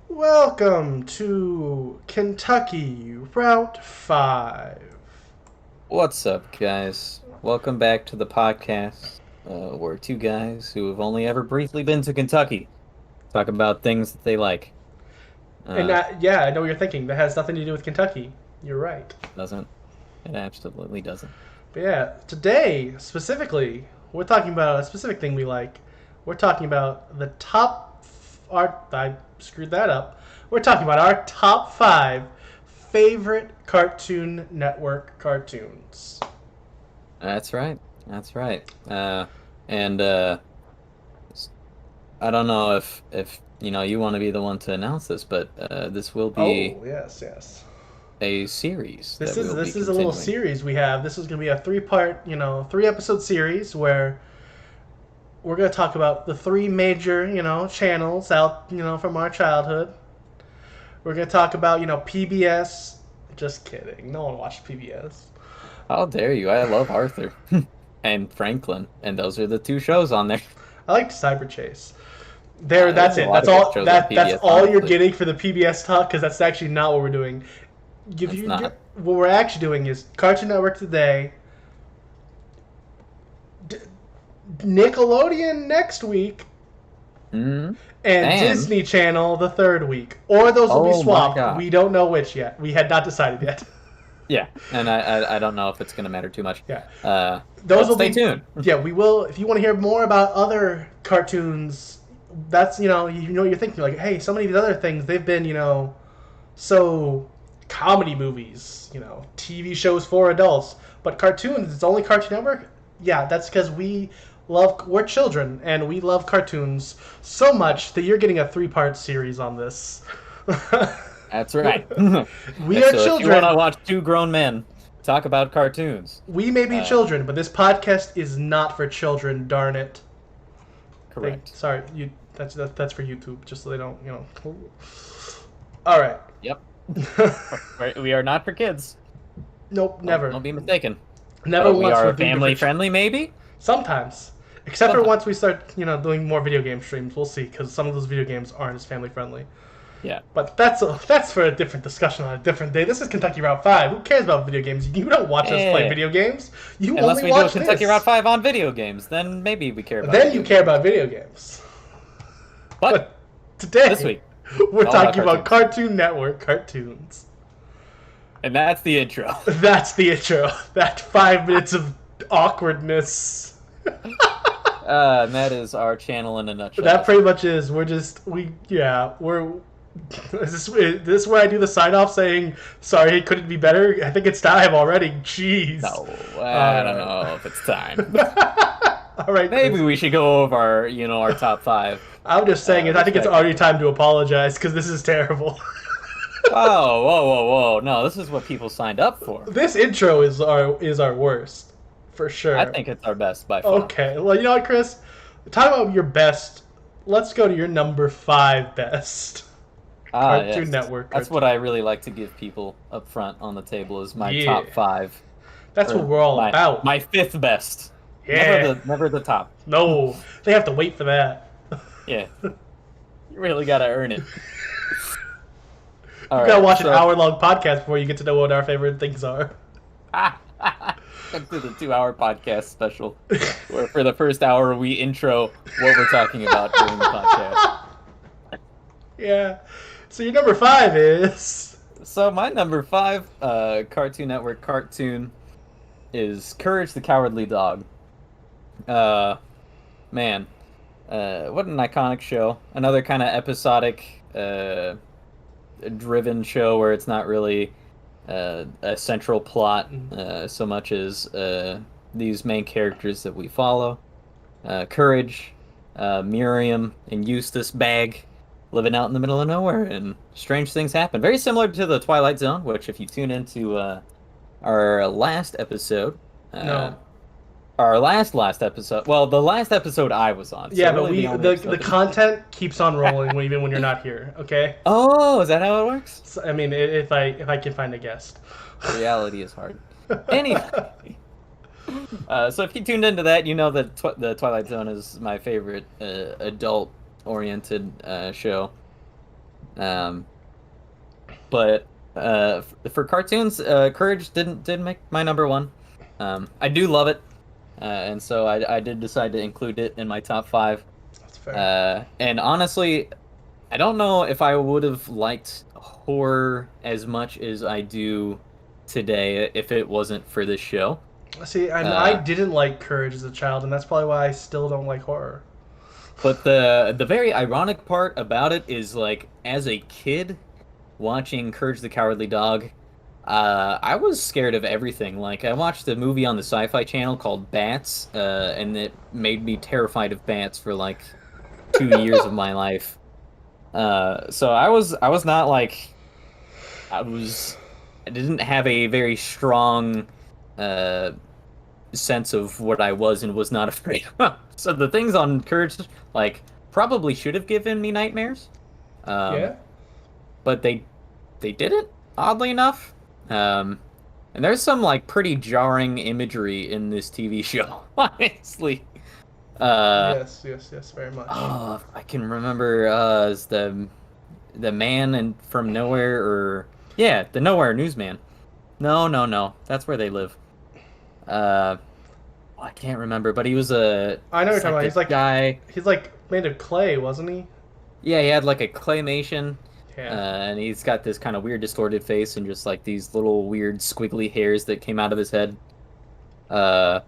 Welcome to Kentucky Route 5. What's up, guys? Welcome back to the podcast. We're two guys who have only ever briefly been to Kentucky. Talk about things that they like. And Uh, yeah, I know what you're thinking. That has nothing to do with Kentucky. You're right. doesn't. It absolutely doesn't. But yeah, today, specifically, we're talking about a specific thing we like. We're talking about the top. I screwed that up. We're talking about our top 5 favorite Cartoon Network cartoons. That's right. That's right. And s- I don't know if you want to be the one to announce this, but this will be Oh, yes, yes. a series This that is we'll be this is a little continuing. series we have. This is going to be a 3-part, 3-episode series where we're going to talk about the 3 major, channels out, from our childhood. We're going to talk about, PBS. Just kidding. No one watched PBS. How dare you? I love Arthur and Franklin, and those are the two shows on there. I liked Cyber Chase. There, that's There's a it. lot That's of good all. shows on That's PBS, all you're honestly. getting for the PBS talk because that's actually not what we're doing. If It's you, not. what we're actually doing is Cartoon Network today, D- Nickelodeon next week, Hmm. and And Disney Channel the third week. Or those will be oh my swapped. God. We don't know which yet. We had not decided yet. Yeah, and I don't know if it's gonna matter too much. Yeah. Uh, Those but will stay be. tuned. Yeah, we will. If you want to hear more about other cartoons, that's you know you're thinking like, hey, so many of these other things they've been so comedy movies, TV shows for adults, but cartoons it's only Cartoon Network. Yeah, that's because we're children and we love cartoons so Yep, much that you're getting a 3-part series on this. that's right. We And are so if you want children. to watch two grown men talk about cartoons, We may be uh, children, but this podcast is not for children. Darn it. correct. Sorry, you. That's for YouTube, just so they don't. All right. Yep, we are not for kids. Nope, Don't never. be mistaken. Never But we once are would we be for. family friendly, maybe. Sometimes, except for Sometimes. once we start, doing more video game streams. We'll see, because some of those video games aren't as family friendly. Yeah. But that's for a different discussion on a different day. This is Kentucky Route 5. Who cares about video games? You don't watch us play Eh. video games. You Unless only we do a watch Kentucky Route this. 5 on video games, then maybe we care about Then you video care games. about video games. But But this today, week, we're all about talking about cartoons. Cartoon Network cartoons. And that's the intro. That's the intro. That 5 minutes of awkwardness. And that is our channel in a That nutshell. pretty much is. We're. Is this where I do the sign off saying sorry it couldn't be better? I think it's time already. Jeez. No, I don't Alright. know if it's time. Alright, Maybe Chris. we should go over our top five. I'm just saying it. I think it's already Respectively. time to apologize because this is terrible. Whoa, whoa, whoa, whoa! No, this is what people signed up for. This intro is our worst, for I sure. think it's our best by far. Okay, well, you know what, Chris? Talk about your best. Let's go to your number 5 best. Ah, Cartoon yes, Network that's cartoon. what I really like to give people up front on the table is my Yeah, top five that's what or we're all my about. my fifth best. Yeah. Never the top. No, they have to wait for that. Yeah, you really gotta earn it. All You gotta right, watch an so hour-long podcast before you get to know what our favorite things are. come to the 2 hour podcast special, where for the first hour we intro what we're talking about during the podcast. Yeah. So your number 5 is. So my number five, Cartoon Network cartoon is Courage the Cowardly Dog. Uh, man, what an iconic show! Another kind of episodic, driven show where it's not really a central plot so much as these main characters that we follow. Courage, Miriam, and Eustace Bag living out in the middle of nowhere, and strange things happen. Very similar to the Twilight Zone, which if you tune into our last episode, uh, No. our last episode, well, the last episode I was on, so Yeah, but really the only the episode that content keeps on rolling even when you're not here. Okay. Oh, is that how it works? So, I mean, if I can find a guest. Reality is hard. Anyway, so if you tuned into that, you know that the Twilight Zone is my favorite adult-oriented show. Um, but for cartoons, Courage didn't make my number one. I do love it, and so I did decide to include it in my top five. That's fair. And honestly, I don't know if I would have liked horror as much as I do today if it wasn't for this show. See, and I Uh, didn't like Courage as a child, and that's probably why I still don't like horror. but the very ironic part about it is like as a kid watching Courage the Cowardly Dog, I was scared of everything. Like I watched a movie on the Sci-Fi Channel called Bats, and it made me terrified of bats for like 2 years of my life. So I was not like I was I didn't have a very strong uh sense of what I was and was not afraid of. So the things on Courage like probably should have given me nightmares. Um Yeah. but they didn't, oddly enough. And there's some like pretty jarring imagery in this TV show, honestly. Uh Yes. Yes. Yes. Very much. oh, I can remember is the man and from nowhere or yeah, the nowhere newsman. No, no, no. That's where they live. Uh I can't remember, but he was a I know what you're talking about. psychic He's like guy. he's like made of clay, wasn't he? Yeah, he had like a claymation, Yeah. and he's got this kind of weird distorted face and just like these little weird squiggly hairs that came out of his head. Uh,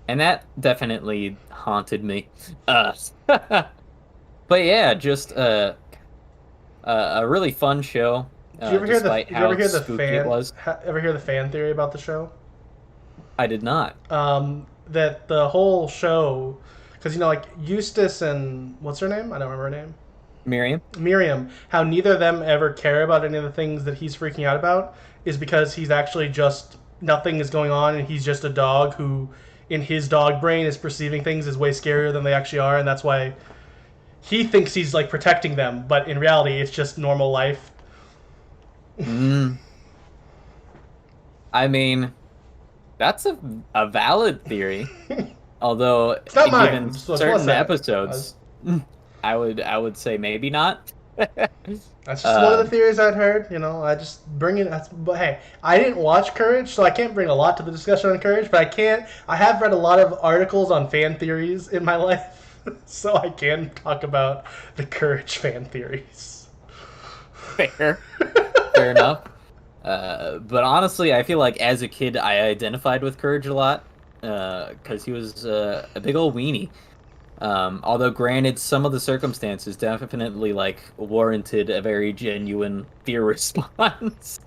and that definitely haunted me. Uh, but yeah, just a really fun show, Did you ever hear the despite Did you ever how hear the spooky it was. ever hear the fan theory about the show? I did not. That the whole show, because like Eustace and what's her name? I don't remember her name. Miriam? Miriam. How neither of them ever care about any of the things that he's freaking out about is because he's actually just nothing is going on, and he's just a dog who, in his dog brain, is perceiving things as way scarier than they actually are, and that's why he thinks he's like protecting them, but in reality, it's just normal life. Mm, I mean, that's a valid theory. Although, It's not mine. given So certain said it. episodes, I would say maybe not. That's just one of the Um, theories I'd heard. I just bring it. But hey, I didn't watch Courage, so I can't bring a lot to the discussion on Courage. But I can. I have read a lot of articles on fan theories in my life, so I can talk about the Courage fan theories. fair, fair enough. But honestly, I feel like as a kid, I identified with Courage a lot because he was a big old weenie. Although, granted, some of the circumstances definitely like warranted a very genuine fear response.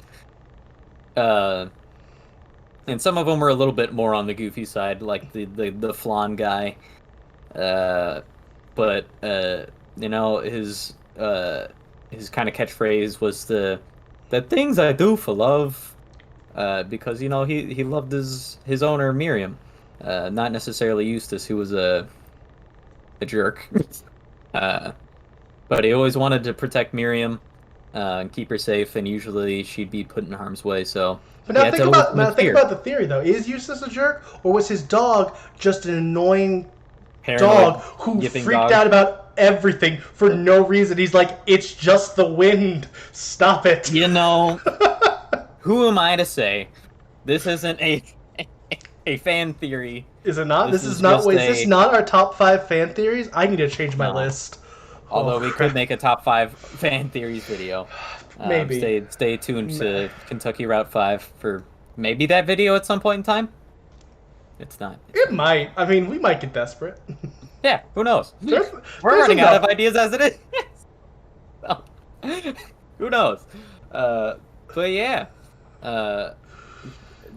Uh, and some of them were a little bit more on the goofy side, like the flan guy. Uh, but his kind of catchphrase was the things I do for love, because he loved his owner Miriam, not necessarily Eustace, who was a jerk. uh, but he always wanted to protect Miriam, and keep her safe, and usually she'd be put in harm's way. So But he had to overcome his think fear. about the theory though. Is Eustace a jerk, or was his dog just an annoying Paranoid, dog who yipping freaked dog. out about everything for no reason? He's like, it's just the wind. Stop it. You know, who am I to say this isn't a fan theory? Is it not? This This is is not. just Wait, is this a not our top 5 fan theories? I need to change my no. list. Although Oh, we crap. could make a top 5 fan theories video. Maybe. Stay tuned to Kentucky Route 5 for maybe that video at some point in time. It's not. It might. I mean, we might get desperate. Yeah, who knows? There's- We're there's running out of enough. ideas as it is. So, who knows? But yeah, uh,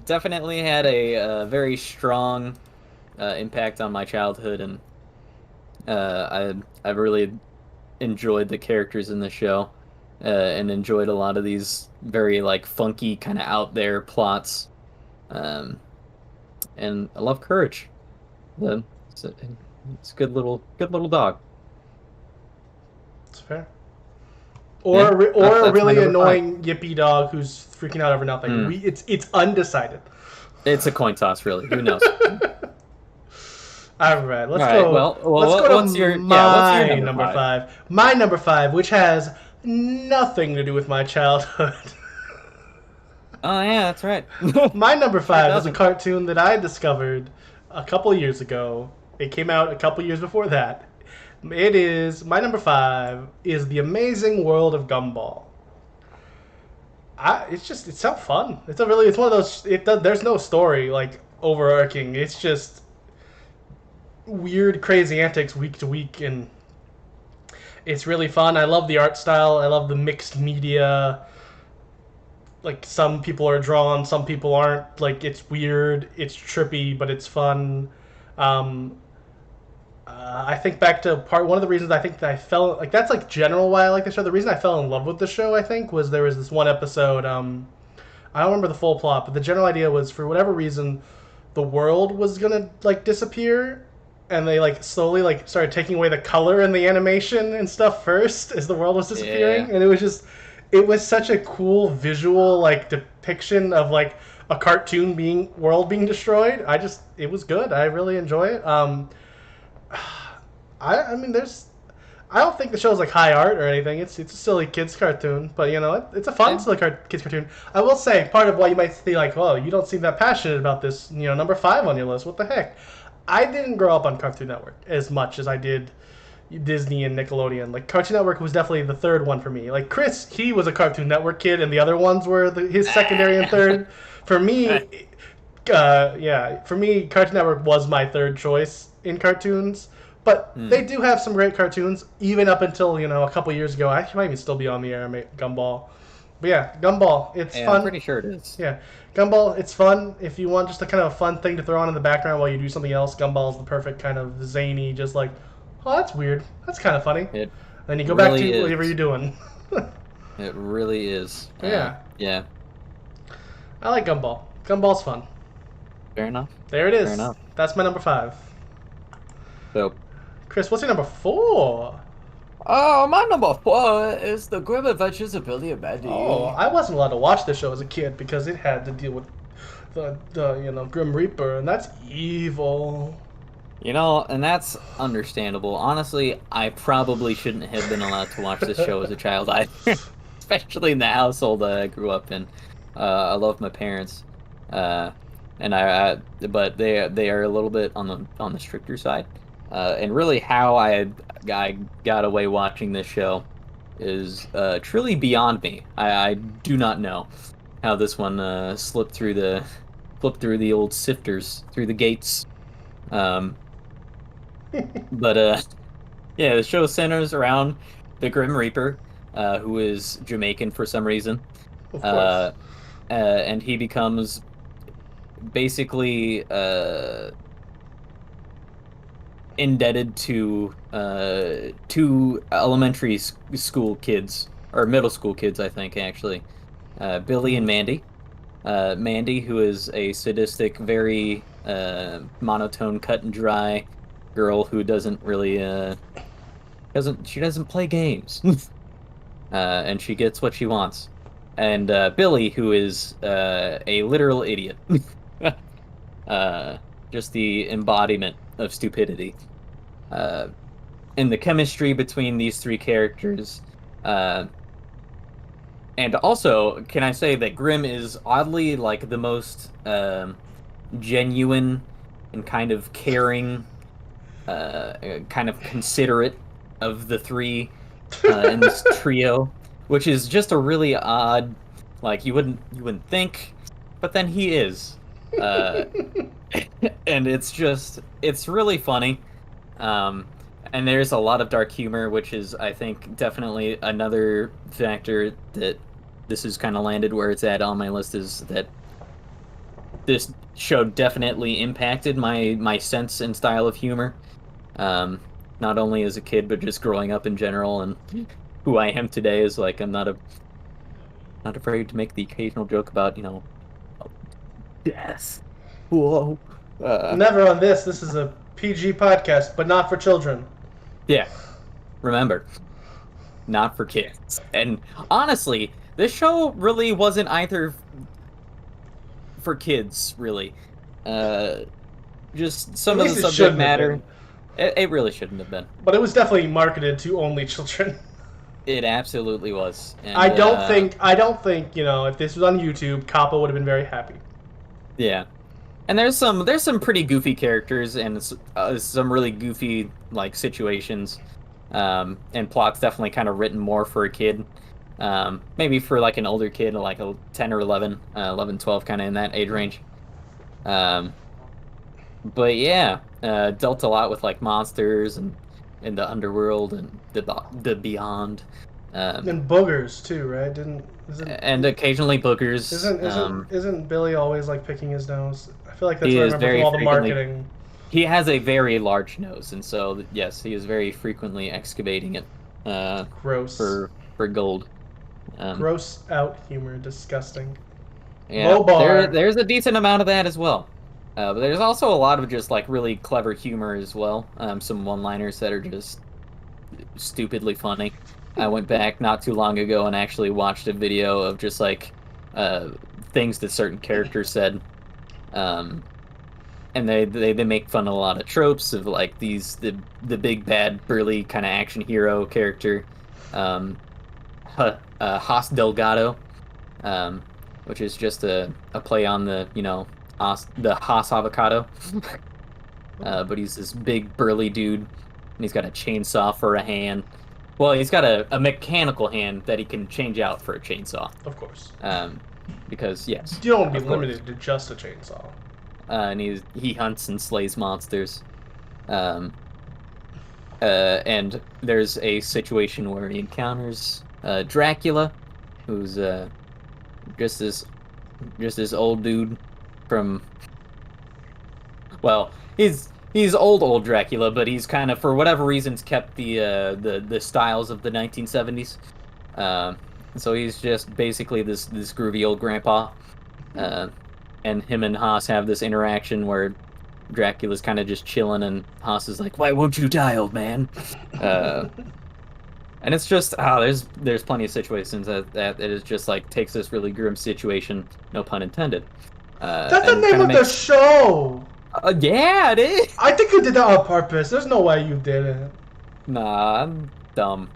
definitely had very strong impact on my childhood, and I've really enjoyed the characters in the show, and enjoyed a lot of these very like funky kind of out there plots. And I love Courage. The it's a good little dog. It's fair. Or Yeah, or that's a my really number annoying yippy dog who's freaking out over nothing. Hmm. It's undecided. It's a coin toss, really. Who knows? All right, let's All right, go. well, let's go what's to your my number number five? five. My number 5, which has Nothing to do with my childhood. Oh yeah, that's right. My number It five is a doesn't. cartoon that I discovered a couple years ago. It came out a couple years before that. It is my number five is The Amazing World of Gumball. It's so fun. It's one of those. There's no story like overarching. It's just weird, crazy antics week to week, and it's really fun. I love the art style. I love the mixed media. Like some people are drawn, some people aren't. Like it's weird, it's trippy, but it's fun. Um, I think back to part one of the reasons I think that I fell like that's like general why I like the show. The reason I fell in love with the show I think was there was this one episode. I don't remember the full plot, but the general idea was for whatever reason, the world was gonna like disappear, and they like slowly like started taking away the color and the animation and stuff first as the world was disappearing, Yeah. and it was such a cool visual like depiction of like a cartoon being destroyed. It was good. I really enjoy it. I mean, I don't think the show's like high art or anything. It's a silly kids cartoon, but it's a fun Yeah. silly kids cartoon. I will say part of why you might be like, oh, you don't seem that passionate about this. Number five on your list. What the heck? I didn't grow up on Cartoon Network as much as I did Disney and Nickelodeon. Like Cartoon Network was definitely the third one for me. Like Chris, he was a Cartoon Network kid, and the other ones were his secondary and third. For me, yeah, for me, Cartoon Network was my third choice in cartoons. But Hmm. they do have some great cartoons, even up until a couple years ago. I might even still be on the air, Gumball. But yeah, Gumball, it's Yeah, I'm fun. pretty sure it is. Yeah, Gumball, it's fun. If you want just a kind of a fun thing to throw on in the background while you do something else, Gumball's the perfect kind of zany, just like, oh, that's weird. That's kind of funny. It Then you go back really to whatever is. you're doing. It really is. Yeah, Yeah. I like Gumball. Gumball's fun. Fair enough. There it Fair is. enough. That's my number five. So, Chris, what's your number four? oh, my number four is the Grim Adventures of Billy and Oh, Mandy. I wasn't allowed to watch this show as a kid because it had to deal with the Grim Reaper, and that's evil. And that's understandable. Honestly, I probably shouldn't have been allowed to watch this show as a child either, especially in the household that I grew up in. I love my parents, uh, but they are a little bit on the stricter side. And really, how I got away watching this show is truly beyond me. I do not know how this one flipped through the old sifters, through the gates. Um, but yeah, the show centers around the Grim Reaper, who is Jamaican for some reason. Of course. Uh, and he becomes basically indebted to two elementary school kids, or middle school kids, I think, actually. Billy and Mandy. Mandy, who is a sadistic, very monotone, cut and dry girl who doesn't really doesn't play games, and she gets what she wants. And Billy, who is a literal idiot, uh, just the embodiment of stupidity. Uh, and the chemistry between these three characters. And also, can I say that Grimm is oddly like the most genuine and kind of caring, kind of considerate of the three in this trio, which is just a really odd, like you wouldn't think, but then he is, uh, and it's really funny. Um, and there's a lot of dark humor, which is, I think, definitely another factor that this has kind of landed where it's at on my list, is that this show definitely impacted my sense and style of humor. Not only as a kid, but just growing up in general, and who I am today is like, I'm not afraid to make the occasional joke about, death. Whoa. Never on this. This is a PG podcast, but not for children. Yeah. Remember, not for kids. And honestly, this show really wasn't either for kids, really. Just some At of the least it subject shouldn't have matter. been. It really shouldn't have been. But it was definitely marketed to only children. It absolutely was, I and don't think if this was on YouTube, Kappa would have been very happy. yeah. And there's some pretty goofy characters and some really goofy like situations, and plots definitely kind of written more for a kid, maybe for like an older kid like a 10 or 11, 11, 12 kind of in that age range. Um, but yeah, dealt a lot with like monsters and in the underworld and the beyond, um, And boogers too, right? Didn't isn't and occasionally boogers. isn't Billy always like picking his nose? I feel like that's He what I is remember from very all the frequently marketing. He has a very large nose, and so yes, he is very frequently excavating it Gross. for gold. Um, Gross out humor. Disgusting. yeah, Low bar. there's a decent amount of that as well. But there's also a lot of just like really clever humor as well. Some one-liners that are just stupidly funny. I went back not too long ago and actually watched a video of just like uh, things that certain characters said. Um, and they make fun of a lot of tropes of like the big bad burly kind of action hero character, um, Haas Delgado, um, which is just a play on the the Haas avocado, but he's this big burly dude, and he's got a chainsaw for a hand. Well, he's got a mechanical hand that he can change out for a chainsaw. Of course. Um, because yes, You don't want to of be course. limited to just a chainsaw. And he hunts and slays monsters. Um, and there's a situation where he encounters Dracula, who's just this old dude from well, he's old Dracula, but he's kind of for whatever reasons kept the styles of the 1970s. Uh, so he's just basically this groovy old grandpa. Uh, and him and Haas have this interaction where Dracula's kind of just chilling, and Haas is like, "Why won't you die, old man?" Uh, and it's just there's plenty of situations that it is just like takes this really grim situation, no pun intended, That's the and name kind of of the makes show. yeah, it is. I think you did that on purpose. There's no way you didn't. Nah, I'm dumb.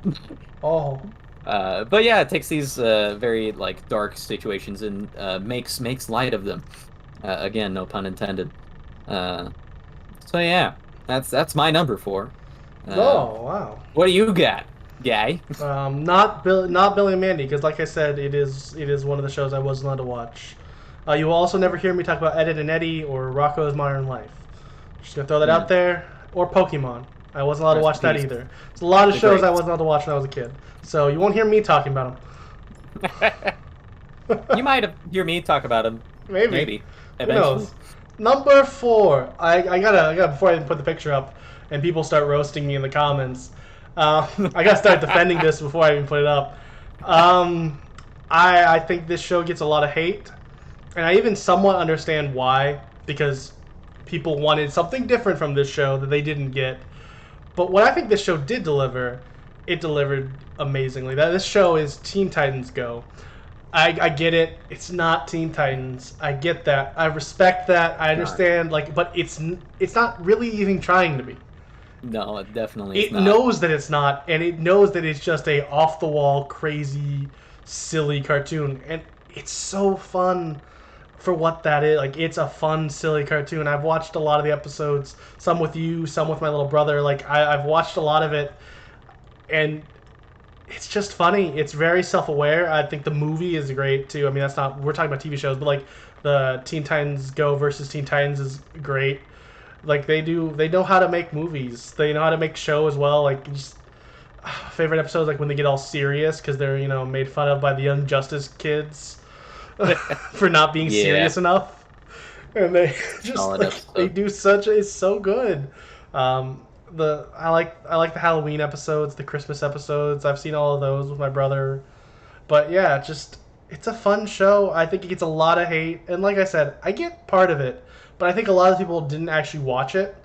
Oh. But yeah, it takes these very like dark situations and makes light of them. Again, no pun intended. Uh, so yeah, that's my number four. Uh, Oh, wow. what do you got, guy? Not Billy and Mandy, because like I said, it is one of the shows I wasn't allowed to watch. You will also never hear me talk about Ed, Edd and Eddy or Rocko's Modern Life. Just gonna throw that Hmm. out there. Or Pokemon. I wasn't allowed to Rest watch in that peace. either. There's a lot of The shows I greats. wasn't allowed to watch when I was a kid. So you won't hear me talking about You them. might hear me talk about him, Maybe. maybe, Who eventually. knows? Number 4. I gotta before I even put the picture up, and people start roasting me in the comments. I gotta start defending this before I even put it up. Um, I think this show gets a lot of hate, and I even somewhat understand why, because people wanted something different from this show that they didn't get. But what I think this show did deliver, it delivered amazingly. That this show is Teen Titans Go. I get it. It's not Teen Titans. I get that. I respect that. I Not. understand. But it's not really even trying to be. No, it definitely is It not. knows that it's not, and it knows that it's just a off the wall, crazy, silly cartoon, and it's so fun for what that is. Like it's a fun, silly cartoon. I've watched a lot of the episodes. Some with you, some with my little brother. Like I've watched a lot of it, and it's just funny. It's very self-aware. I think the movie is great too. I mean, that's not we're talking about TV shows, but like the Teen Titans Go versus Teen Titans is great. Like they know how to make movies. They know how to make show as well. Like just favorite episodes like when they get all serious because they're made fun of by the Young Justice kids for not being Yeah, serious enough, and they just solid like they episode. do such. It's so good. I like the Halloween episodes, the Christmas episodes. I've seen all of those with my brother. But yeah, just it's a fun show. I think it gets a lot of hate, and like I said, I get part of it, but I think a lot of people didn't actually watch it.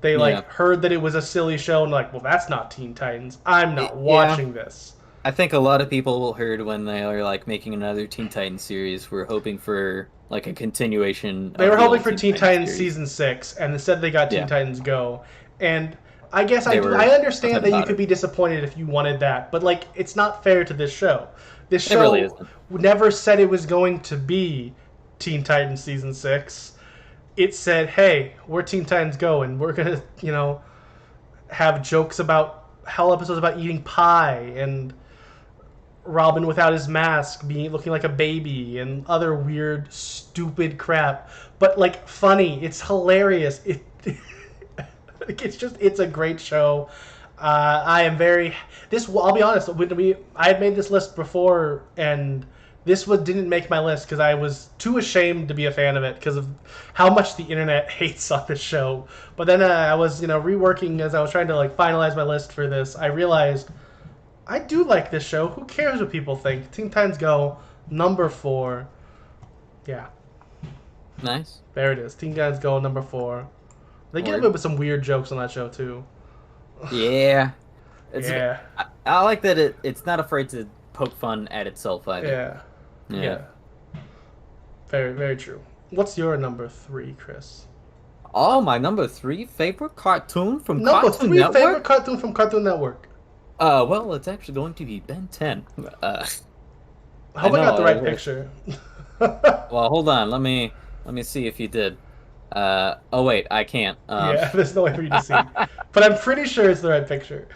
They Yeah, like heard that it was a silly show and like, well, that's not Teen Titans. I'm not yeah. watching this. I think a lot of people heard when they are like making another Teen Titans series, were hoping for like a continuation They of were the hoping old for Teen Teen Titans Titans series. season 6, and instead they got Teen Yeah, Titans Go. And I guess I they do. were I understand upset that you about could it. be disappointed if you wanted that, but like, it's not fair to this show. This It really show isn't. never said it was going to be Teen Titans season 6. It said, "Hey, we're Teen Titans Go, and we're gonna, have jokes about hell episodes about eating pie and Robin without his mask, being looking like a baby, and other weird, stupid crap. But like funny, it's hilarious. It's a great show. I am very this. I'll be honest. I had made this list before, and this didn't make my list because I was too ashamed to be a fan of it because of how much the internet hates on this show. But then I was reworking as I was trying to like finalize my list for this. I realized I do like this show. Who cares what people think? Teen Titans Go, number 4. Yeah, Nice. there it is. Teen Titans Go, number 4. They get Word. away with some weird jokes on that show too. Yeah. Yeah. I like that it's not afraid to poke fun at itself either. Yeah. Very, very true. What's your number 3, Chris? Oh, my number 3 favorite cartoon from Number Cartoon 3 Network? favorite cartoon from Cartoon Network. Well, it's actually going to be Ben 10. I hope I got the right picture. Well, hold on. Let me see if you did. Oh wait, I can't. Yeah, there's no way for you to see. But I'm pretty sure it's the right picture.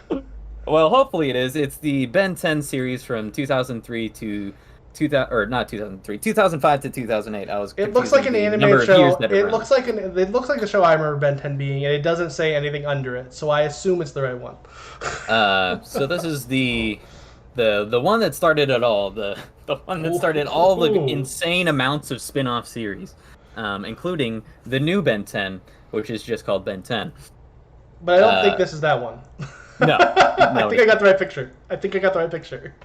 Well, hopefully it is. It's the Ben 10 series from 2003 to 2000, or not 2003, 2005 to 2008. I was. It looks like an confusing the anime number of show. years that It ran. looks like the show I remember Ben 10 being, and it doesn't say anything under it, so I assume it's the right one. So this is the one that started it all. The one that started all the Ooh. insane amounts of spin-off series, including the new Ben 10, which is just called Ben 10. But I don't think this is that one. No, I think I got the right picture.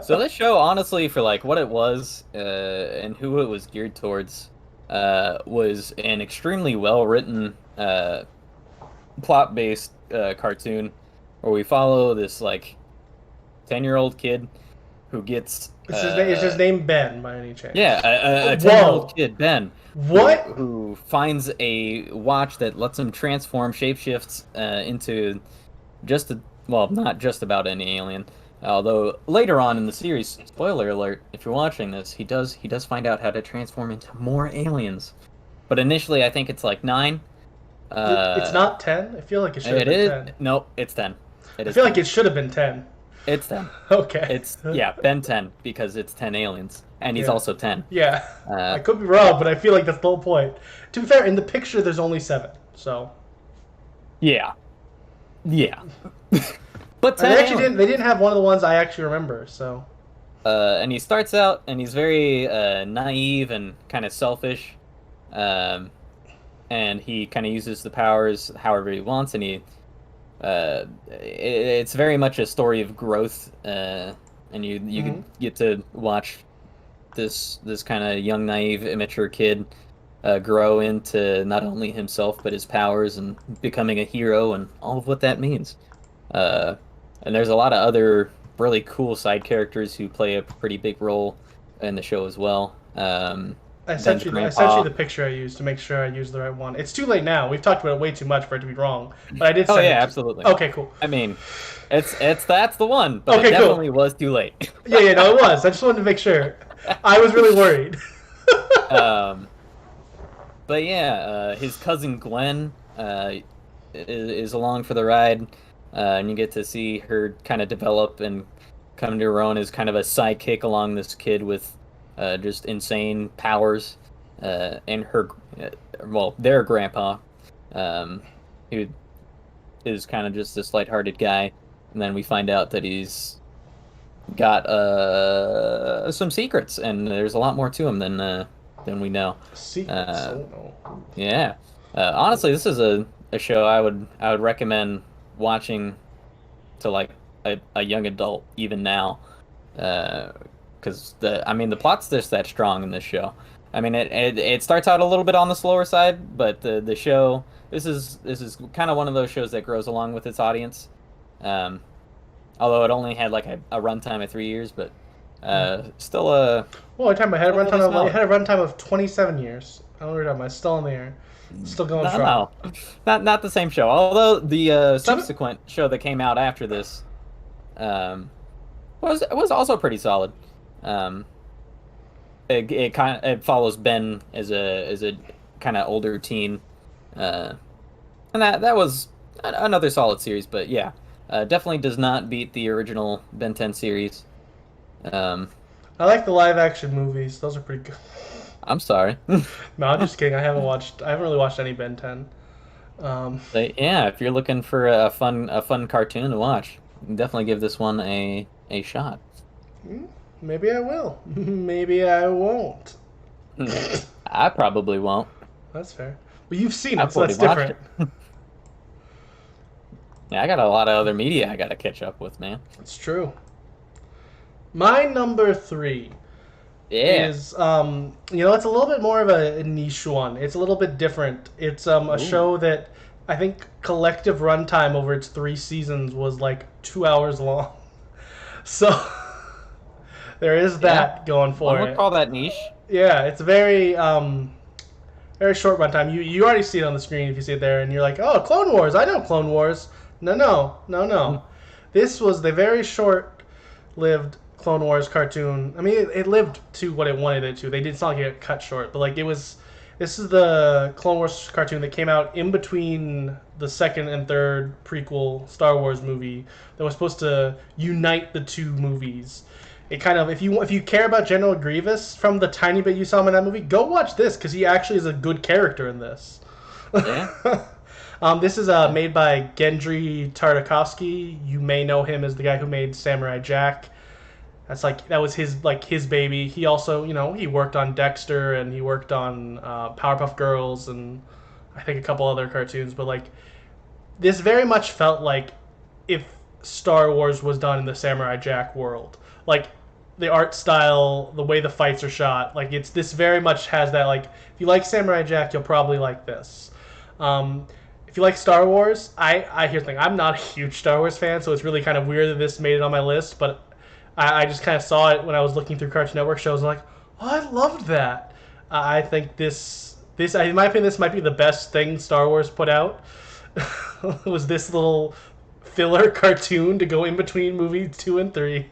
So this show, honestly, for like what it was and who it was geared towards, was an extremely well-written, plot-based cartoon where we follow this like 10-year-old kid who gets. Is his name Ben by any chance? Yeah, a 10-year-old kid, Ben. What? Who finds a watch that lets him transform, shapeshifts into not just about any alien. Although later on in the series, spoiler alert, if you're watching this, he does find out how to transform into more aliens. But initially, I think it's like 9. It's not 10? I feel like it should have been 10. Nope, it's 10. I feel like it should have been 10. It's 10. Okay. It's Ben 10 because it's 10 aliens, and he's also 10. Yeah. I could be wrong, but I feel like that's the whole point. To be fair, in the picture, there's only 7, so. Yeah. But 10 they didn't have one of the ones I actually remember, so. And he starts out, and he's very naive and kind of selfish, and he kind of uses the powers however he wants, and it's very much a story of growth, and you get to watch this kind of young, naive, immature kid grow into not only himself but his powers and becoming a hero and all of what that means. And there's a lot of other really cool side characters who play a pretty big role in the show as well. I sent you the picture I used to make sure I used the right one. It's too late now. We've talked about it way too much for it to be wrong. But I did send absolutely. Okay, cool. I mean, that's the one, but okay, it definitely was too late. Yeah, no, it was. I just wanted to make sure. I was really worried. But yeah, his cousin Gwen is along for the ride, and you get to see her kind of develop and come to her own as kind of a sidekick along this kid with just insane powers, and their grandpa, who is kind of just this lighthearted guy, and then we find out that he's got some secrets, and there's a lot more to him than we know. Secrets. Yeah. Honestly, this is a show I would recommend watching to like a young adult even now, because the plot's just that strong in this show. I mean, it starts out a little bit on the slower side, but the show this is kind of one of those shows that grows along with its audience. Although it only had like a runtime of 3 years, but still a. Well, it had a runtime of 27 years. I don't know what you're talking about. It's still in the air. Still going No, strong. no, not the same show. Although the Two- subsequent show that came out after this um, was also pretty solid. Um, it follows Ben as a kind of older teen, uh, and that was another solid series. But yeah, definitely does not beat the original Ben 10 series. Um, I like the live action movies. Those are pretty good. I'm sorry. No, I'm just kidding. I haven't really watched any Ben 10. But yeah, if you're looking for a fun cartoon to watch, definitely give this one a shot. Maybe I will. Maybe I won't. I probably won't. That's fair. But you've seen it, I've so already that's watched different. it. Yeah, I got a lot of other media I got to catch up with, man. It's true. My number 3 Yeah. is it's a little bit more of a niche one. It's a little bit different. It's a Ooh. show that I think collective runtime over its 3 seasons was like 2 hours long. So there is Yeah. that going One for would it. call that niche. Yeah, it's very short runtime. You already see it on the screen if you see it there, and you're like, oh, Clone Wars. I know Clone Wars. No. This was the very short-lived Clone Wars cartoon. I mean, it lived to what it wanted it to. They did not get it cut short, but like it was. This is the Clone Wars cartoon that came out in between the second and third prequel Star Wars movie that was supposed to unite the two movies. It kind of, if you care about General Grievous from the tiny bit you saw him in that movie, go watch this because he actually is a good character in this. Yeah. This is made by Gendry Tartakovsky. You may know him as the guy who made Samurai Jack. That was his baby. He also he worked on Dexter and he worked on Powerpuff Girls and I think a couple other cartoons. But like this very much felt like if Star Wars was done in the Samurai Jack world. Like the art style, the way the fights are shot, like this very much has that like if you like Samurai Jack, you'll probably like this. If you like Star Wars, here's the thing. I'm not a huge Star Wars fan, so it's really kind of weird that this made it on my list. But I just kind of saw it when I was looking through Cartoon Network shows. And I'm like, oh, I loved that. I think in my opinion, this might be the best thing Star Wars put out. Was this little filler cartoon to go in between movie 2 and 3.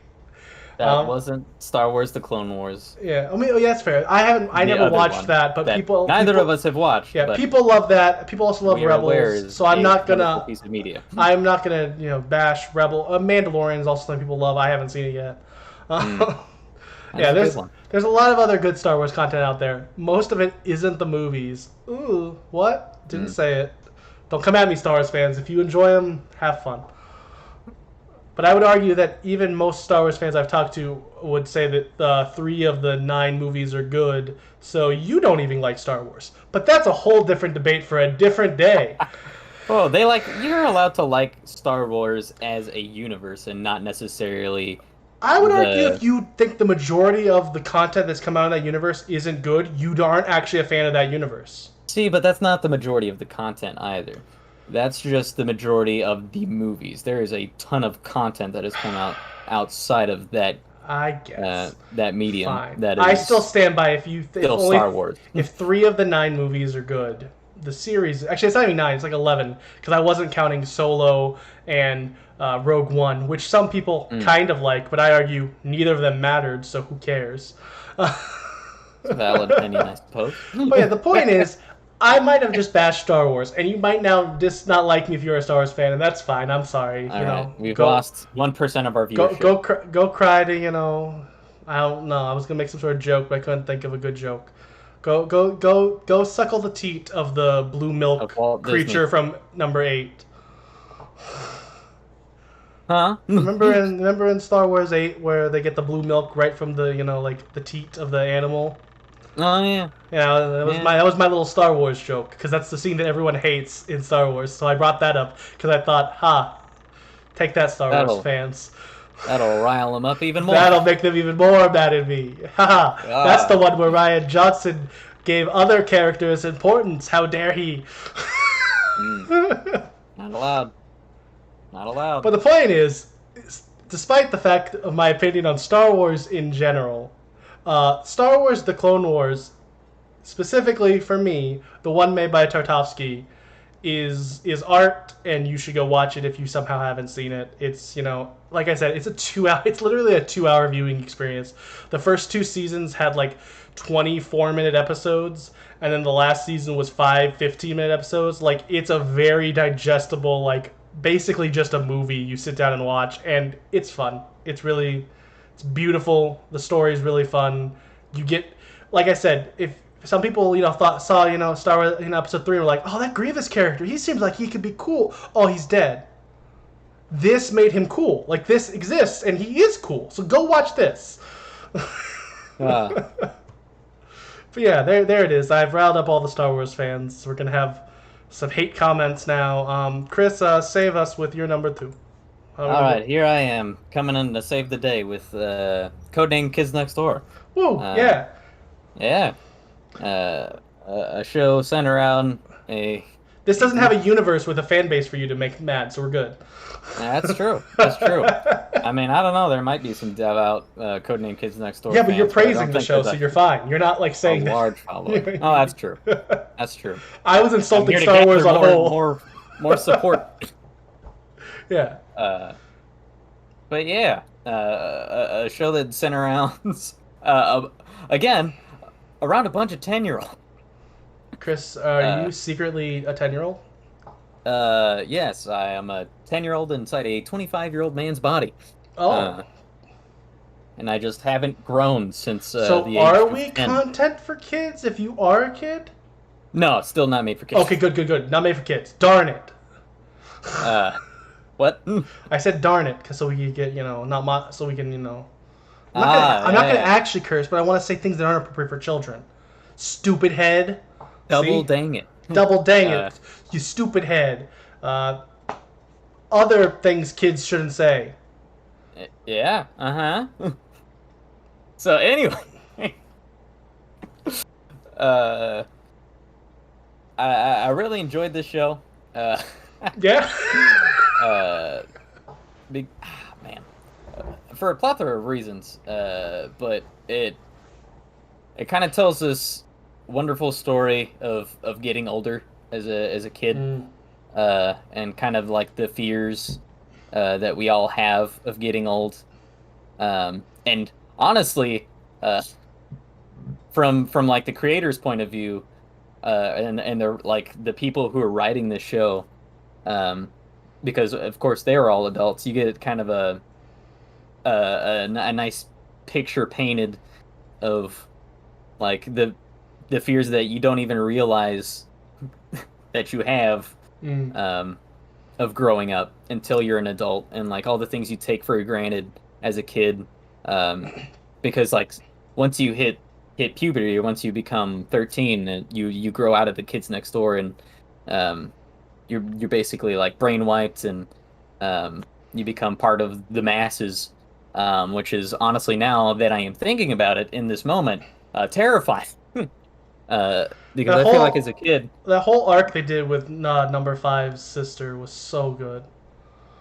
That wasn't Star Wars: The Clone Wars. Yeah, I mean, yeah, that's fair. I The never other watched one that, but neither people of us have watched. yeah, but people love that. People also love we are aware Rebels, is so I'm a not wonderful gonna piece of media. bash Rebel. Mandalorian is also something people love. I haven't seen it yet. Yeah, That's a good one. there's a lot of other good Star Wars content out there. Most of it isn't the movies. Ooh, what? Didn't say it. Don't come at me, Star Wars fans. If you enjoy them, have fun. But I would argue that even most Star Wars fans I've talked to would say that 3 of the 9 movies are good. So you don't even like Star Wars. But that's a whole different debate for a different day. Oh, you're allowed to like Star Wars as a universe and not necessarily. I would argue if you think the majority of the content that's come out of that universe isn't good, you aren't actually a fan of that universe. See, but that's not the majority of the content either. That's just the majority of the movies. There is a ton of content that has come out outside of that. I guess that medium. Fine. That is I still stand by Star Wars. If 3 of the 9 movies are good, the series actually it's not even 9, it's like 11 because I wasn't counting Solo and Rogue One, which some people kind of like, but I argue neither of them mattered, so who cares? It's a valid opinion, I suppose. But yeah, the point is, I might have just bashed Star Wars, and you might now just not like me if you're a Star Wars fan, and that's fine. I'm sorry. All right. We've lost 1% of our viewership. Go cry to I don't know. I was gonna make some sort of joke, but I couldn't think of a good joke. Go suckle the teat of the blue milk creature from number 8. Huh? remember in Star Wars 8 where they get the blue milk right from the like the teat of the animal. Oh yeah. Yeah, that was my little Star Wars joke because that's the scene that everyone hates in Star Wars. So I brought that up because I thought, take that, Star Wars fans. That'll rile them up even more. That'll make them even more mad at me. Haha. That's the one where Rian Johnson gave other characters importance. How dare he? Not allowed. Not allowed. But the point is, despite the fact of my opinion on Star Wars in general, Star Wars: The Clone Wars specifically for me, the one made by Tartovsky is art, and you should go watch it if you somehow haven't seen it. It's, like I said, it's a 2 hour. It's literally a 2 hour viewing experience. The first two seasons had like 24-minute episodes, and then the last season was 5 15-minute episodes. Like, it's a very digestible, like, basically just a movie you sit down and watch, and it's fun. It's beautiful. The story is really fun. You get, like I said, if some people, saw, Star Wars in episode 3 and were like, oh, that Grievous character, he seems like he could be cool. Oh, he's dead. This made him cool. Like, this exists, and he is cool. So go watch this. But yeah, there it is. I've riled up all the Star Wars fans. We're gonna have some hate comments now. Chris, save us with your number 2. All right, here I am coming in to save the day with Codename Kids Next Door. Woo! Yeah. Yeah. A show centered around a. This doesn't have a universe with a fan base for you to make mad, so we're good. That's true. That's true. I mean, I don't know. There might be some dev out Codename Kids Next Door. Yeah, but you're praising the show, so you're fine. You're not like saying a large following. Oh, that's true. That's true. I was insulting Star Wars on whole. More support. Yeah. But yeah, a show that centers around again around a bunch of 10-year-olds. Chris, are you secretly a 10-year-old? Yes, I am a 10-year-old inside a 25-year-old man's body. Oh. And I just haven't grown since so the age are of we 10. Content for kids if you are a kid? No, it's still not made for kids. Okay, good. Not made for kids. Darn it. What? I said darn it, so we can get, so we can, I'm not gonna actually curse, but I want to say things that aren't appropriate for children. Stupid head. Double dang it. Double dang it. You stupid head. Other things kids shouldn't say. Yeah. So anyway, I really enjoyed this show. Yeah. Man, for a plethora of reasons. But it kind of tells this wonderful story of getting older as a kid, and kind of like the fears that we all have of getting old. And honestly, from like the creator's point of view, and they're like the people who are writing this show, because of course they are all adults, you get kind of a nice picture painted of like the fears that you don't even realize that you have of growing up until you're an adult, and like all the things you take for granted as a kid, because like once you hit puberty, or once you become 13, and you grow out of the kids next door, and you're basically like brain wiped, and you become part of the masses, which is honestly, now that I am thinking about it in this moment, terrifying. Because I feel like as a kid, that whole arc they did with number 5's sister was so good.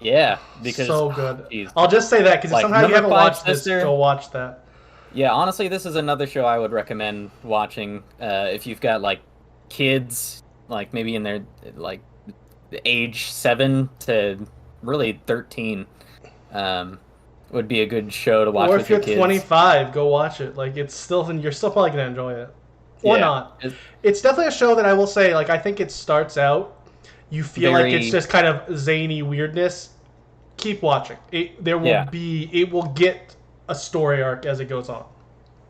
Yeah, because so good. I'll just say that because like, somehow you haven't watched this, go watch that. Yeah, honestly, this is another show I would recommend watching if you've got like kids, like maybe in their like age 7 to really 13. Would be a good show to watch. Or with if you're your kids. 25, go watch it. Like you're still probably gonna enjoy it. Or not. It's definitely a show that I will say, like, I think it starts out, you feel like it's just kind of zany weirdness. Keep watching. It will get a story arc as it goes on.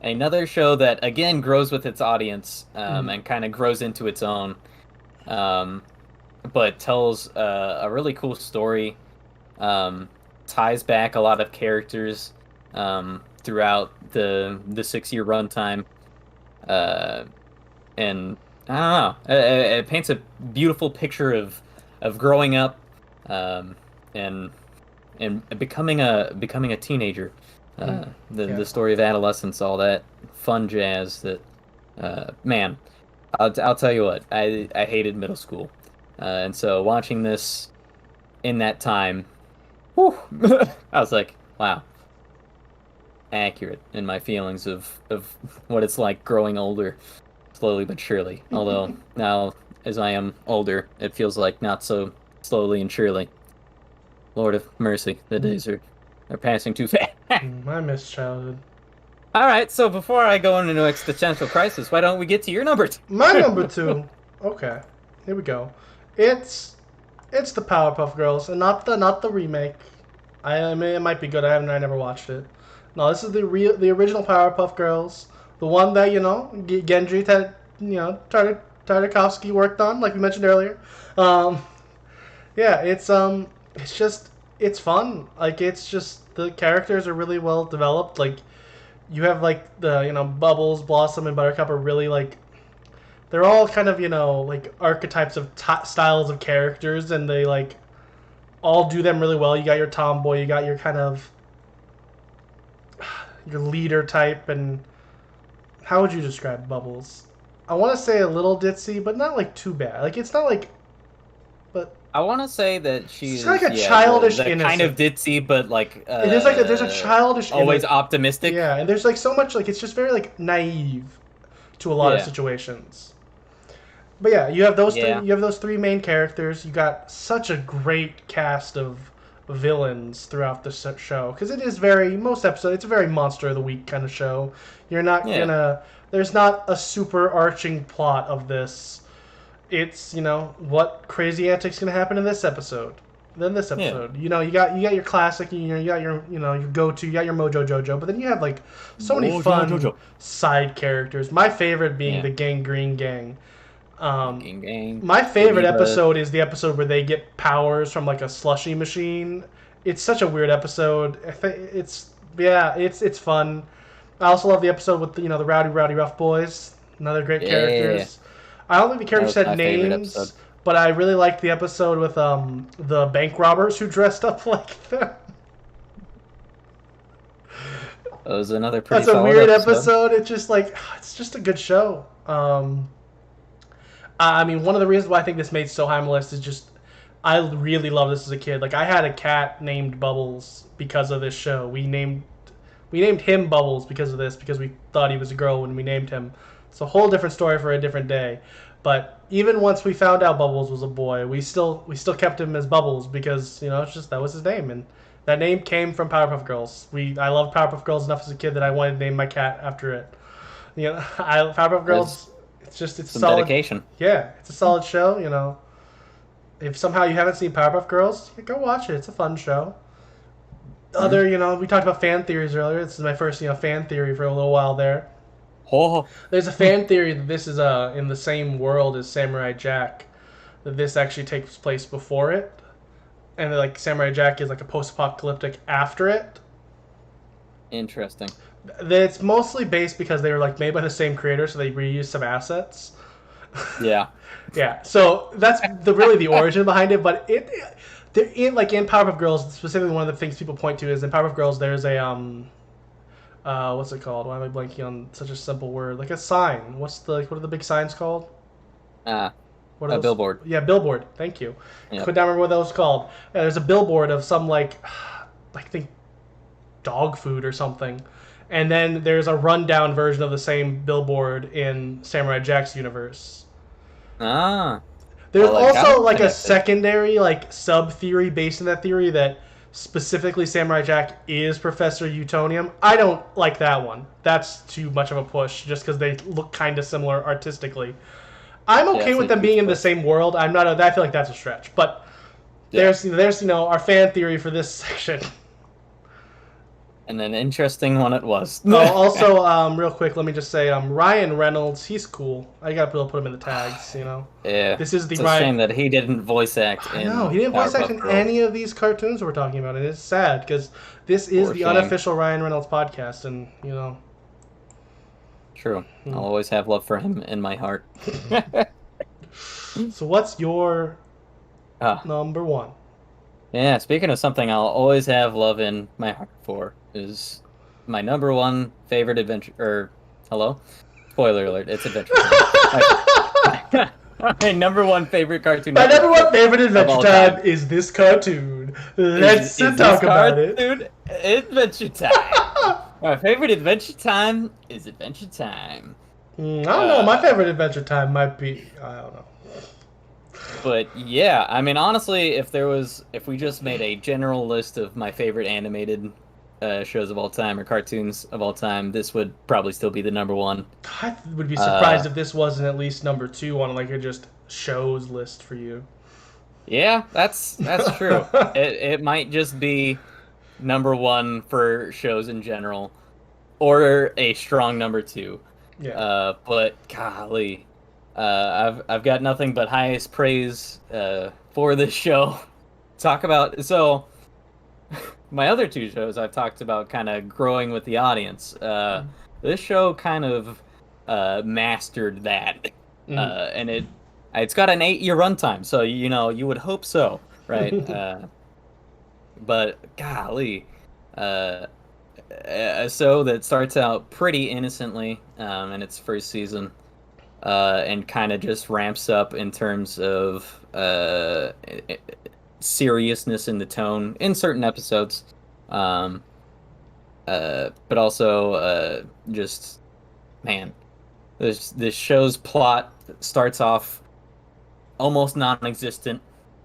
Another show that, again, grows with its audience, and kind of grows into its own, but tells a really cool story, ties back a lot of characters throughout the 6-year runtime. And I don't know, it paints a beautiful picture of growing up, and becoming a teenager. The story of adolescence, all that fun jazz. That man, I'll tell you what, I hated middle school, and so watching this in that time, whew, I was like, wow. Accurate in my feelings of what it's like growing older. slowly but surely. Although now, as I am older, it feels like not so slowly and surely. Lord of mercy, the days are passing too fast. I miss childhood. All right, so before I go into existential crisis, why don't we get to your number 2? My number 2. Okay, here we go. It's the Powerpuff Girls, and not the remake. I mean, it might be good. I never watched it. No, this is the original Powerpuff Girls, the one that Genji Tartakovsky worked on, like we mentioned earlier. Yeah, it's fun. Like, it's just the characters are really well developed. Like, you have like the Bubbles, Blossom, and Buttercup are really like they're all kind of like archetypes of styles of characters, and they like all do them really well. You got your tomboy, you got your kind of your leader type, and how would you describe Bubbles? I want to say a little ditzy, but not like too bad. Like, it's not like, but I want to say that she's like a childish the innocent. kind of ditzy, but like there's a childish, always optimistic. Yeah, and there's like so much like it's just very like naive to a lot of situations. But yeah, you have those three. You have those three main characters. You got such a great cast of villains throughout the show because it is most episodes. It's a very monster of the week kind of show. You're not gonna. There's not a super arching plot of this. It's what crazy antics gonna happen in this episode. Then this episode, you got your classic. You got your your go-to. You got your Mojo Jojo. But then you have like so many fun side characters. My favorite being the Gangrene Gang. My favorite episode is the episode where they get powers from like a slushy machine. It's such a weird episode. It's fun. I also love the episode with the Rowdy Rough Boys. Another great characters. I don't think the characters had names, but I really liked the episode with the bank robbers who dressed up like them. That was another pretty. That's a weird episode. It's just like it's just a good show. I mean, one of the reasons why I think this made so high on my list is just I really loved this as a kid. Like, I had a cat named Bubbles because of this show. We named him Bubbles because of this, because we thought he was a girl when we named him. It's a whole different story for a different day. But even once we found out Bubbles was a boy, we still kept him as Bubbles because it's just that was his name, and that name came from Powerpuff Girls. I loved Powerpuff Girls enough as a kid that I wanted to name my cat after it. Powerpuff Girls. It's solid dedication. Yeah, it's a solid show. If somehow you haven't seen Powerpuff Girls, go watch it. It's a fun show. Other, we talked about fan theories earlier. This is my first, fan theory for a little while there. Oh. There's a fan theory that this is in the same world as Samurai Jack. That this actually takes place before it, and like Samurai Jack is like a post-apocalyptic after it. Interesting. It's mostly based because they were like made by the same creator, so they reused some assets. Yeah. Yeah. So that's really the origin behind it. But in Powerpuff Girls, specifically one of the things people point to is in Powerpuff Girls there's a what's it called? Why am I blanking on such a simple word? Like a sign. What are the big signs called? A billboard. Yeah, billboard. Thank you. Yep. Could not remember what that was called. There's a billboard of some I think dog food or something. And then there's a rundown version of the same billboard in Samurai Jack's universe. Ah. There's also like a secondary sub theory based on that theory that specifically Samurai Jack is Professor Utonium. I don't like that one. That's too much of a push just because they look kind of similar artistically. I'm okay with them being in the same world. I feel like that's a stretch. But there's our fan theory for this section. And an interesting one it was. Also, real quick, let me just say, Ryan Reynolds, he's cool. I gotta put him in the tags, Yeah. This is the it's a shame that he didn't voice act in No, he didn't voice act in Girls. any of these cartoons we're talking about, and it's sad, because this is the unofficial Ryan Reynolds podcast, and, True. I'll always have love for him in my heart. So what's your number one? Yeah, speaking of something I'll always have love in my heart for is my number one favorite adventure. Hello? Spoiler alert, it's Adventure Time. My number one favorite cartoon. My number one favorite Adventure Time is this cartoon. Let's talk about it. Dude, Adventure Time. My favorite Adventure Time is Adventure Time. I don't know. My favorite Adventure Time might be. I don't know. But yeah, I mean, honestly, if we just made a general list of my favorite animated shows of all time or cartoons of all time, this would probably still be the number one. I would be surprised Uh, if this wasn't at least number 2 on like a just shows list for you. yeah, that's true. It might just be number one for shows in general, or a strong number two. Yeah. But golly, I've got nothing but highest praise for this show. Talk about so my other two shows I've talked about kind of growing with the audience. This show kind of mastered that, and it's got an 8-year runtime, so you would hope so, right? But golly, a show that starts out pretty innocently in its first season, and kind of just ramps up in terms of seriousness in the tone in certain episodes, um, but also just man, this show's plot starts off almost non-existent,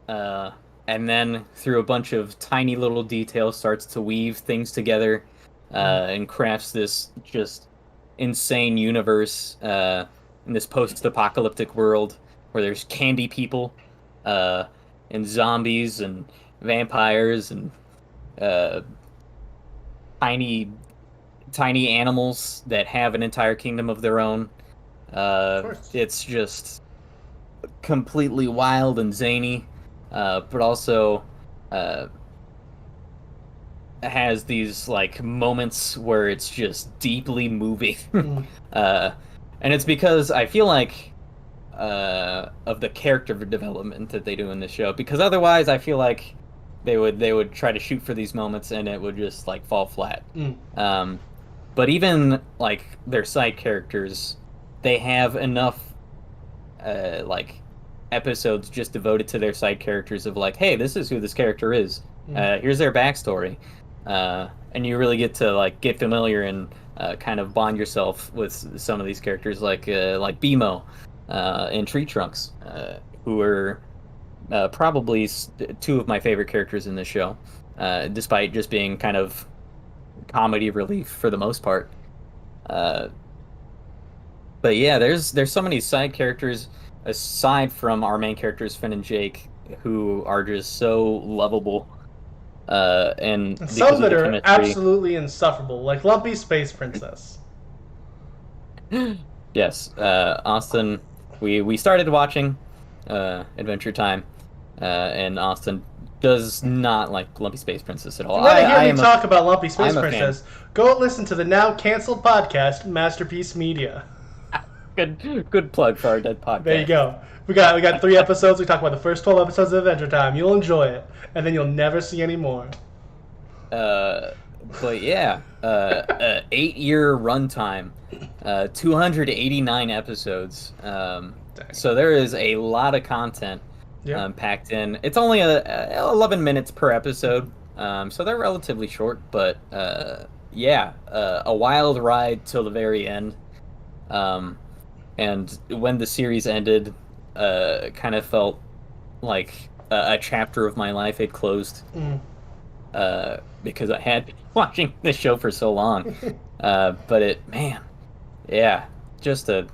and then through a bunch of tiny little details starts to weave things together, and crafts this just insane universe in this post-apocalyptic world where there's candy people, and zombies and vampires and uh, tiny tiny animals that have an entire kingdom of their own. Of course. It's just completely wild and zany, but also uh, has these like moments where it's just deeply moving. And it's because I feel like of the character development that they do in this show. Because otherwise, I feel like they would try to shoot for these moments and it would just like fall flat. But even like their side characters, they have enough like episodes just devoted to their side characters of like, hey, this is who this character is. Here's their backstory, and you really get to like get familiar and kind of bond yourself with some of these characters, like BMO and Tree Trunks, who are probably two of my favorite characters in this show, despite just being kind of comedy relief for the most part. But yeah, there's so many side characters aside from our main characters, Finn and Jake, who are just so lovable. And because some of that the are chemistry. absolutely insufferable, like Lumpy Space Princess. Yes, Austin. We started watching Adventure Time, and Austin does not like Lumpy Space Princess at all. If you want to I hear am me talk about Lumpy Space I'm a Princess, go listen to the now canceled podcast, Masterpiece Media. good plug for our dead podcast. There you go. We got 3 episodes. We talk about the first 12 episodes of Adventure Time. You'll enjoy it, and then you'll never see any more. But yeah, 8-year runtime, 289 episodes. So there is a lot of content packed in. It's only 11 minutes per episode, so they're relatively short. But yeah, a wild ride till the very end. And when the series ended, kind of felt like a chapter of my life had closed. Because I had been watching this show for so long. But yeah, just a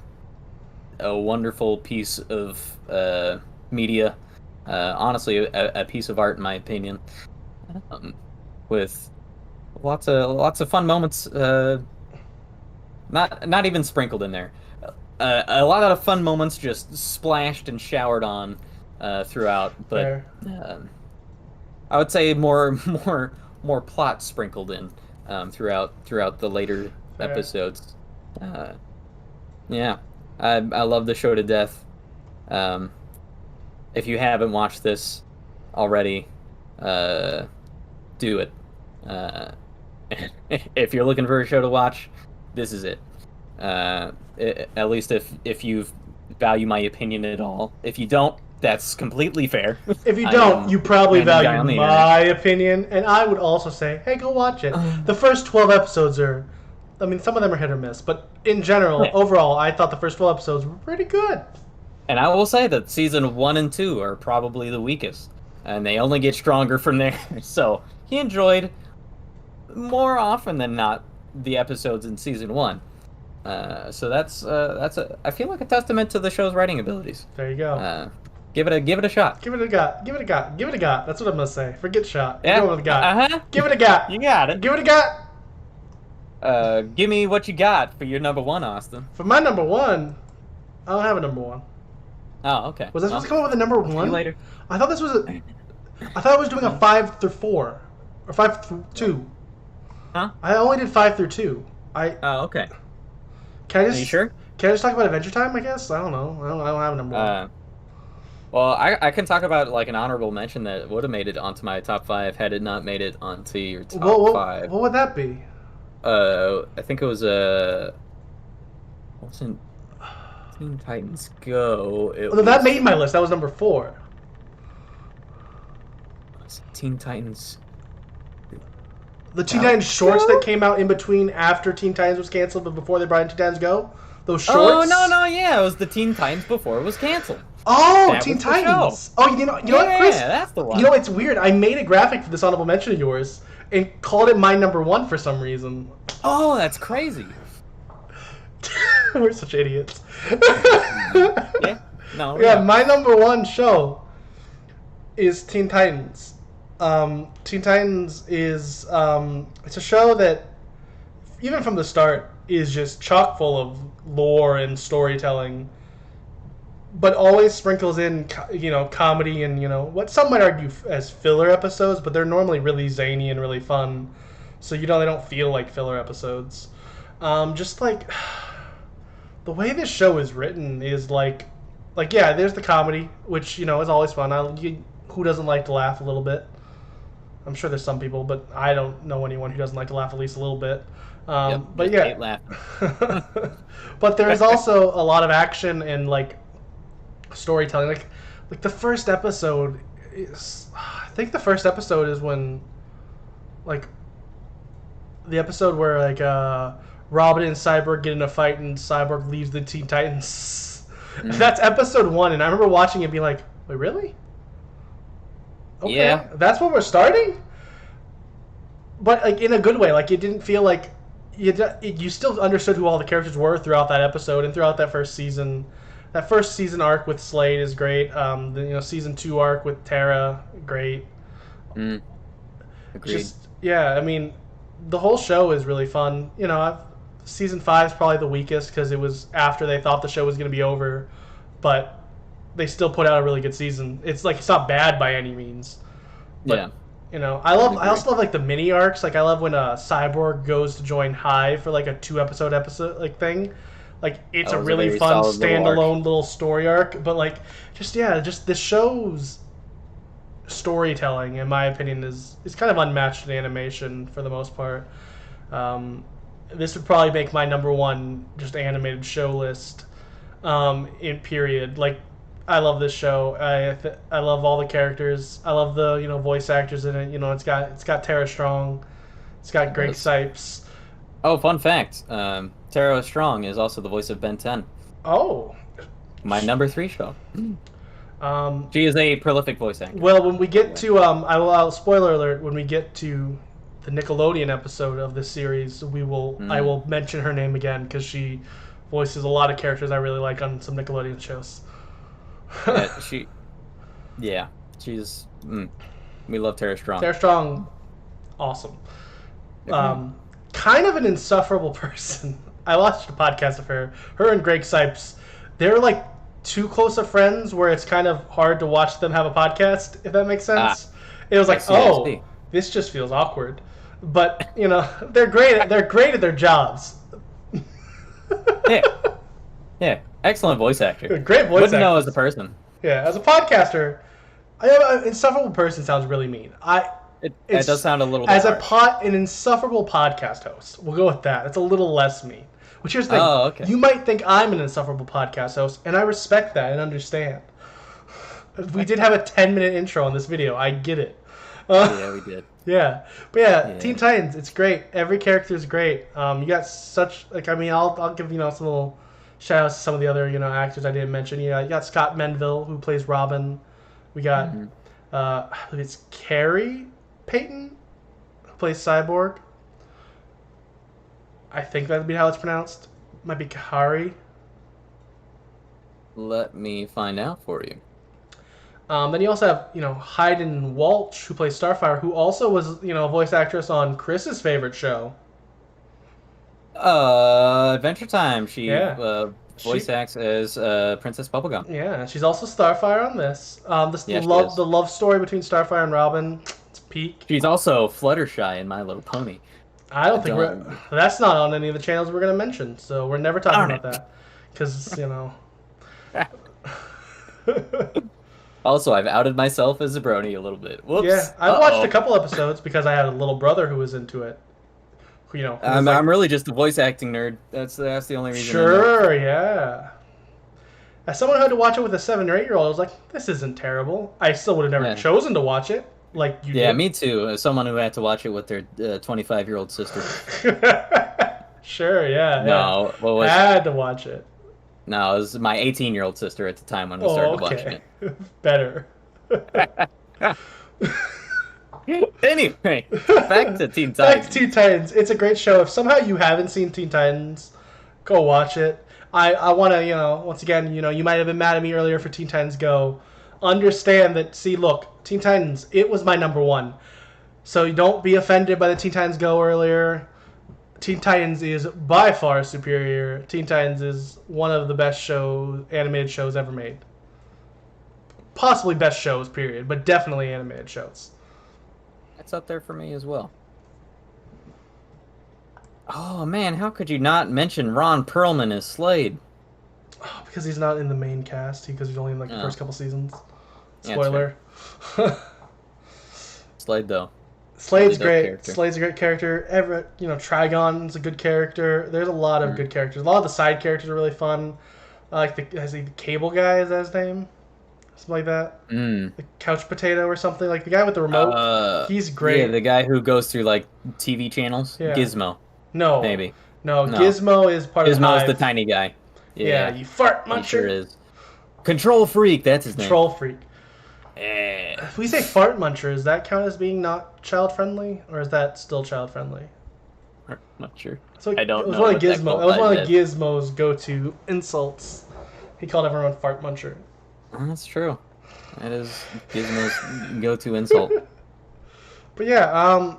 wonderful piece of media. Honestly, a piece of art in my opinion, with lots of fun moments. Not even sprinkled in there. A lot of fun moments just splashed and showered on throughout, but I would say more plot sprinkled in throughout the later episodes. Yeah, I love the show to death. If you haven't watched this already, do it. If you're looking for a show to watch, this is it. At least if you value my opinion at all. If you don't, that's completely fair. If you don't, you probably value my opinion, and I would also say, hey, go watch it. The first 12 episodes are I mean, some of them are hit or miss, but in general, overall, I thought the first 12 episodes were pretty good. And I will say that season 1 and 2 are probably the weakest, and they only get stronger from there. So he enjoyed more often than not the episodes in season 1. So that's I feel like a testament to the show's writing abilities. There you go. Give it a shot. Give it a got. Give it a got. Give it a got. That's what I'm gonna say. Forget shot. Yeah. Go with a got. Give it a got. You got it. Give it a got. Give me what you got for your number 1, Austin. For my number 1, I don't have a number 1. Oh, okay. Was I supposed to come up with a number 1? See you later. I thought this was I thought I was doing a 5 through 4 or 5 through 2. Huh? I only did 5 through 2. Oh, okay. Can I just? Are you sure? Can I just talk about Adventure Time? I guess I don't know. I don't have a number 1. Well, I can talk about like an honorable mention that would have made it onto my top 5 had it not made it onto your top 5. What would that be? I think it was wasn't Teen Titans Go. That made my list. That was number 4. Teen Titans. The Teen Titans shorts that came out in between after Teen Titans was canceled, but before they brought in Teen Titans Go. Those shorts. Oh no, yeah, it was the Teen Titans before it was canceled. Oh, Teen Titans. Oh, you know what, Chris? Yeah, that's the one. You know, it's weird. I made a graphic for this honorable mention of yours and called it my number 1 for some reason. Oh, that's crazy. We're such idiots. Yeah. No. Yeah, my number 1 show is Teen Titans. Teen Titans is it's a show that even from the start is just chock full of lore and storytelling, but always sprinkles in comedy and what some might argue as filler episodes, but they're normally really zany and really fun, so they don't feel like filler episodes. Just like the way this show is written is like yeah, there's the comedy, which is always fun. Who doesn't like to laugh a little bit? I'm sure there's some people, but I don't know anyone who doesn't like to laugh at least a little bit. But yeah, but there is also a lot of action and like storytelling. Like the first episode is, I think the first episode is when, like, the episode where like Robin and Cyborg get in a fight and Cyborg leaves the Teen Titans. That's episode 1, and I remember watching it and being like, wait, really? Okay, yeah, that's where we're starting. But like in a good way. Like it didn't feel like you still understood who all the characters were throughout that episode and throughout that first season. That first season arc with Slade is great. The season 2 arc with Tara, great. Agreed. I mean, the whole show is really fun. Season 5 is probably the weakest because it was after they thought the show was going to be over, but they still put out a really good season. It's not bad by any means. But, yeah. I also love like the mini arcs. Like I love when Cyborg goes to join Hive for like a 2-episode like thing. Like it's a really fun standalone little story arc. But like just this show's storytelling, in my opinion, is kind of unmatched in animation for the most part. This would probably make my number 1 just animated show list in period. Like I love this show. I love all the characters. I love the voice actors in it. It's got Tara Strong. It's got Greg Sipes. Oh, fun fact. Tara Strong is also the voice of Ben 10. Oh. My number 3 show. She is a prolific voice actor. Well, when we get to I'll spoiler alert, when we get to the Nickelodeon episode of this series, I will mention her name again because she voices a lot of characters I really like on some Nickelodeon shows. She's we love Tara Strong. Tara Strong, awesome. Kind of an insufferable person. I watched a podcast of her and Greg Sipes. They're like too close of friends where it's kind of hard to watch them have a podcast, if that makes sense. It was like, this just feels awkward. But they're great at their jobs. Yeah, excellent voice actor. Great voice actor. Wouldn't know as a person. Yeah, as a podcaster, an insufferable person sounds really mean. It does sound a little bit as harsh. An insufferable podcast host. We'll go with that. It's a little less mean. Which here's the thing. Oh, okay. You might think I'm an insufferable podcast host, and I respect that and understand. We did have a 10-minute intro on this video. I get it. Yeah, we did. Yeah, but yeah, Yeah. Teen Titans, it's great. Every character is great. You got such like I mean, I'll give some little shout outs to some of the other actors I didn't mention. You got Scott Menville who plays Robin. We got Hmm. I believe it's Carrie Payton who plays Cyborg. I think that'd be how it's pronounced. Might be Kahari. Let me find out for you. Then you also have Hayden Walsh who plays Starfire, who also was a voice actress on Chris's favorite show. Adventure Time. She Yeah, voice she acts as Princess Bubblegum. Yeah, she's also Starfire on this. This Yeah, she is. the love story between Starfire and Robin. It's peak. She's also Fluttershy in My Little Pony. I I don't think don't. that's not on any of the channels we're gonna mention, so we're never talking Darn about it. that because Also, I've outed myself as a brony a little bit. Yeah, Whoops. I've watched a couple episodes because I had a little brother who was into it. Who was like, I'm really just a voice acting nerd. That's the only reason I know. sure, yeah. As someone who had to watch it with a 7 or 8 year old, I was like, this isn't terrible. I still would have never Yeah. chosen to watch it like you Yeah, did. me too. As someone who had to watch it with their 25-year-old sister. Sure, yeah, No, what yeah. was Had to watch it. No, it was my 18-year-old sister at the time when we Oh, started watching okay. Better. it. Anyway, back to Teen Back Titans. to Teen Titans. It's a great show. If somehow you haven't seen Teen Titans, go watch it. I want to, once again, you might have been mad at me earlier for Teen Titans Go. Understand that, see, look, Teen Titans, it was my number one. So don't be offended by the Teen Titans Go earlier. Teen Titans is by far superior. Teen Titans is one of the best animated shows ever made. Possibly best shows, period, but definitely animated shows. That's up there for me as well. Oh man, how could you not mention Ron Perlman as Slade? Oh, because he's not in the main cast, because he's only in the first couple seasons. Yeah, Spoiler. Slade though. Slade's Really dope great. character. Slade's a great character. Trigon's a good character. There's a lot of good characters. A lot of the side characters are really fun. Like the cable guy, is that his name? Something like that. Mm. The couch potato or something. Like the guy with the remote. He's great. Yeah, the guy who goes through like TV channels. Yeah. Gizmo. No. Maybe. No, No. Gizmo is part of the Gizmo's Hive. the tiny guy. Yeah, you fart He muncher. sure is. Control Freak, that's his Control freak. name. If we say fart muncher, does that count as being not child friendly, or is that still child friendly? I'm not sure. So I don't it was know one of what that Gizmo. It was one of qualifies Gizmo's go-to insults. He called everyone fart muncher. That's true. That is Gizmo's go-to insult. But yeah,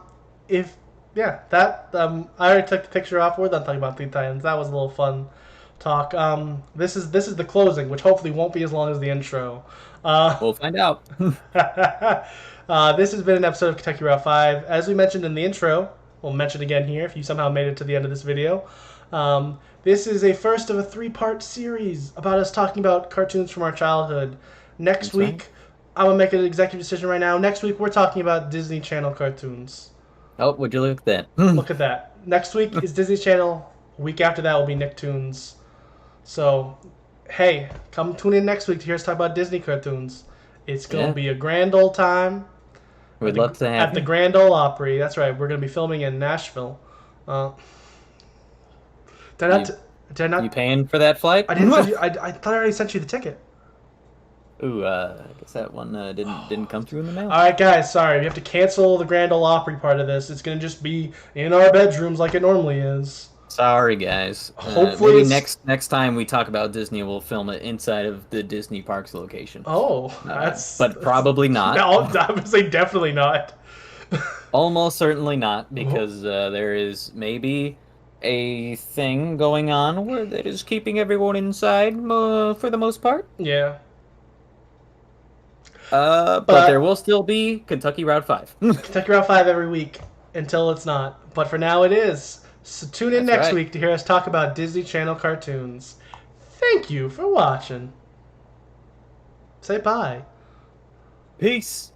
that I already took the picture off. We're done talking about Teen Titans. That was a little fun talk. This is the closing, which hopefully won't be as long as the intro. We'll find out. This has been an episode of Kentucky Route 5. As we mentioned in the intro, we'll mention again here if you somehow made it to the end of this video. This is a first of a 3-part series about us talking about cartoons from our childhood. Next That's week, right. I'm going to make an executive decision right now. Next week, we're talking about Disney Channel cartoons. Oh, would you look at that? Look at that. Next week is Disney Channel. Week after that will be Nicktoons. So, hey, come tune in next week to hear us talk about Disney cartoons. It's going to be a grand old time. We'd love to have At the you. Grand Ole Opry. That's right. We're going to be filming in Nashville. Did I not? You paying for that flight? I didn't. Send you, I thought I already sent you the ticket. Ooh, I guess that one didn't come through in the mail. All right, guys. Sorry, we have to cancel the Grand Ole Opry part of this. It's going to just be in our bedrooms like it normally is. Sorry, guys. Hopefully maybe it's- next time we talk about Disney, we'll film it inside of the Disney Parks location. Oh, that's. But probably not. No, I would say definitely not. Almost certainly not, because there is maybe a thing going on where that is keeping everyone inside for the most part. Yeah. But there will still be Kentucky Route 5. Kentucky Route 5 every week until it's not. But for now it is. So tune in That's next right. week to hear us talk about Disney Channel cartoons. Thank you for watching. Say bye. Peace.